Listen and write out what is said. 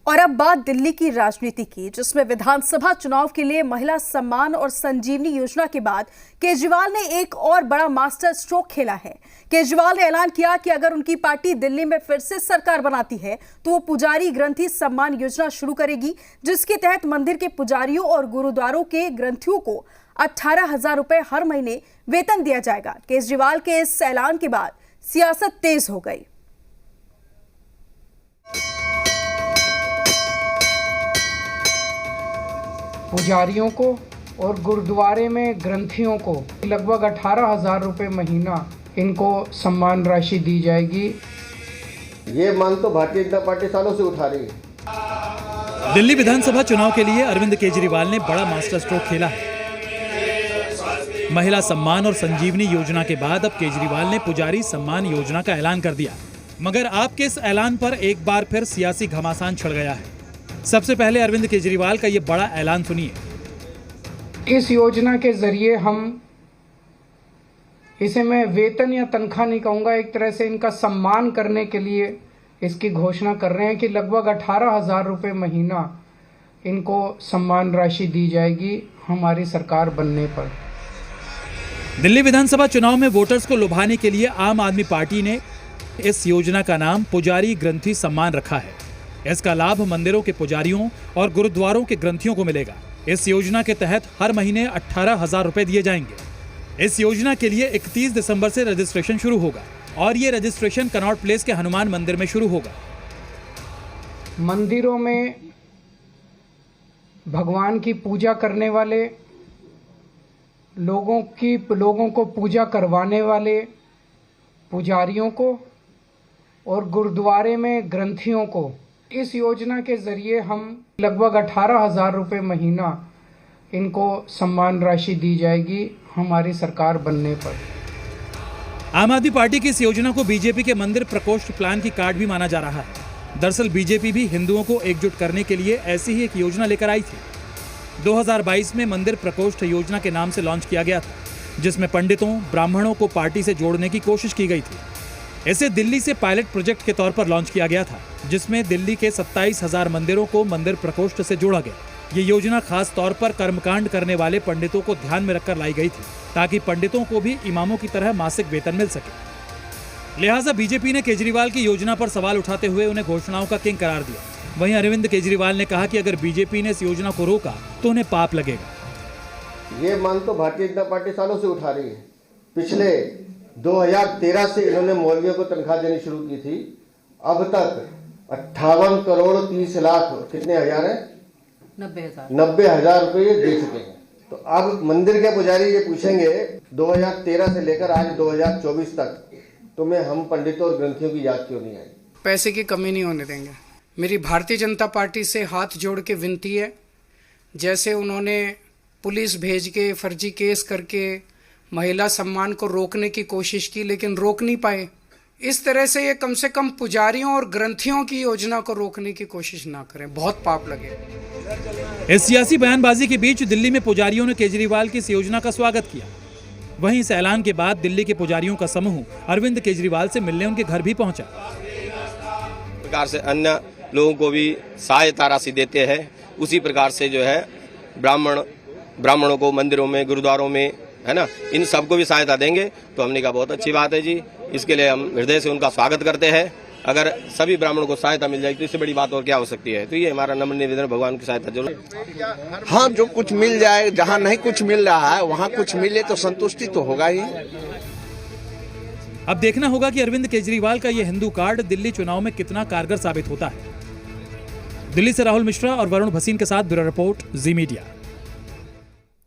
और अब बात दिल्ली की राजनीति की, जिसमें विधानसभा चुनाव के लिए महिला सम्मान और संजीवनी योजना के बाद केजरीवाल ने एक और बड़ा मास्टर स्ट्रोक खेला है। केजरीवाल ने ऐलान किया कि अगर उनकी पार्टी दिल्ली में फिर से सरकार बनाती है तो वो पुजारी ग्रंथी सम्मान योजना शुरू करेगी, जिसके तहत मंदिर के पुजारियों और गुरुद्वारों के ग्रंथियों को 18,000 रुपए हर महीने वेतन दिया जाएगा। केजरीवाल के इस ऐलान के बाद सियासत तेज हो गई। पुजारियों को और गुरुद्वारे में ग्रंथियों को लगभग 18,000 रुपये महीना इनको सम्मान राशि दी जाएगी। ये मांग तो भारतीय जनता पार्टी सालों से उठा रही है। दिल्ली विधानसभा चुनाव के लिए अरविंद केजरीवाल ने बड़ा मास्टर स्ट्रोक खेला है। महिला सम्मान और संजीवनी योजना के बाद अब केजरीवाल ने पुजारी सम्मान योजना का ऐलान कर दिया। मगर आपके इस ऐलान पर एक बार फिर सियासी घमासान छिड़ गया है। सबसे पहले अरविंद केजरीवाल का ये बड़ा ऐलान सुनिए। इस योजना के जरिए हम इसे मैं वेतन या तनख्वाह नहीं कहूँगा, एक तरह से इनका सम्मान करने के लिए इसकी घोषणा कर रहे हैं कि लगभग 18,000 रुपये महीना इनको सम्मान राशि दी जाएगी हमारी सरकार बनने पर। दिल्ली विधानसभा चुनाव में वोटर्स को लुभाने के लिए आम आदमी पार्टी ने इस योजना का नाम पुजारी ग्रंथी सम्मान रखा है। इसका लाभ मंदिरों के पुजारियों और गुरुद्वारों के ग्रंथियों को मिलेगा। इस योजना के तहत हर महीने 18,000 रुपए दिए जाएंगे। इस योजना के लिए 31 दिसंबर से रजिस्ट्रेशन शुरू होगा और ये रजिस्ट्रेशन कनॉट प्लेस के हनुमान मंदिर में शुरू होगा। मंदिरों में भगवान की पूजा करने वाले लोगों को पूजा करवाने वाले पुजारियों को और गुरुद्वारे में ग्रंथियों को इस योजना के जरिए हम लगभग 18,000 रुपये महीना इनको सम्मान राशि दी जाएगी हमारी सरकार बनने पर। आम आदमी पार्टी की इस योजना को बीजेपी के मंदिर प्रकोष्ठ प्लान की कार्ड भी माना जा रहा है। दरअसल बीजेपी भी हिंदुओं को एकजुट करने के लिए ऐसी ही एक योजना लेकर आई थी। 2022 में मंदिर प्रकोष्ठ योजना के नाम से लॉन्च किया गया था, जिसमें पंडितों ब्राह्मणों को पार्टी से जोड़ने की कोशिश की गई थी। इसे दिल्ली से पायलट प्रोजेक्ट के तौर पर लॉन्च किया गया था, जिसमें दिल्ली के 27,000 मंदिरों को मंदिर प्रकोष्ठ से जोड़ा गया। ये योजना खास तौर पर कर्मकांड करने वाले पंडितों को ध्यान में रखकर लाई गई थी, ताकि पंडितों को भी इमामों की तरह मासिक वेतन मिल सके। लिहाजा बीजेपी ने केजरीवाल की योजना पर सवाल उठाते हुए उन्हें घोषणाओं का किंग करार दिया। वहीं अरविंद केजरीवाल ने कहा कि अगर बीजेपी ने इस योजना को रोका तो उन्हें पाप लगेगा। ये मांग तो भारतीय जनता पार्टी सालों से उठा रही है। पिछले 2013 से इन्होंने मौलवियों को तनख्वाह देनी शुरू की थी। अब तक 58 करोड़ 30 लाख कितने हजार है 90,000 रुपये दे चुके हैं। तो अब मंदिर के पुजारी ये पूछेंगे 2013 से लेकर आज 2024 तक तुम्हें हम पंडितों और ग्रंथियों की याद क्यों नहीं आई। पैसे की कमी नहीं होने देंगे। मेरी भारतीय जनता पार्टी से हाथ जोड़ के विनती है, जैसे उन्होंने पुलिस भेज के फर्जी केस करके महिला सम्मान को रोकने की कोशिश की लेकिन रोक नहीं पाए, इस तरह से ये कम से कम पुजारियों और ग्रंथियों की योजना को रोकने की कोशिश ना करें, बहुत पाप लगे। इस सियासी बयानबाजी के बीच दिल्ली में पुजारियों ने केजरीवाल की इस योजना का स्वागत किया। वहीं इस ऐलान के बाद दिल्ली के पुजारियों का समूह अरविंद केजरीवाल से मिलने उनके घर भी पहुंचा। प्रकार से अन्य लोगों को भी सहायता राशि देते हैं, उसी प्रकार से जो है ब्राह्मणों को मंदिरों में गुरुद्वारों में है ना, इन सबको भी सहायता देंगे। तो हमने कहा बहुत अच्छी बात है जी, इसके लिए हम हृदय से उनका स्वागत करते हैं। अगर सभी ब्राह्मणों को सहायता मिल जाएगी तो इससे बड़ी बात और क्या हो सकती है। तो ये हमारा नम्र निवेदन, भगवान की सहायता जरूर। हाँ, जो कुछ मिल जाए, जहाँ नहीं कुछ मिल रहा है वहाँ कुछ मिले तो संतुष्टि तो होगा ही। अब देखना होगा कि अरविंद केजरीवाल का ये हिंदू कार्ड दिल्ली चुनाव में कितना कारगर साबित होता है। दिल्ली से राहुल मिश्रा और वरुण भसीन के साथ ब्यूरो रिपोर्ट, जी मीडिया।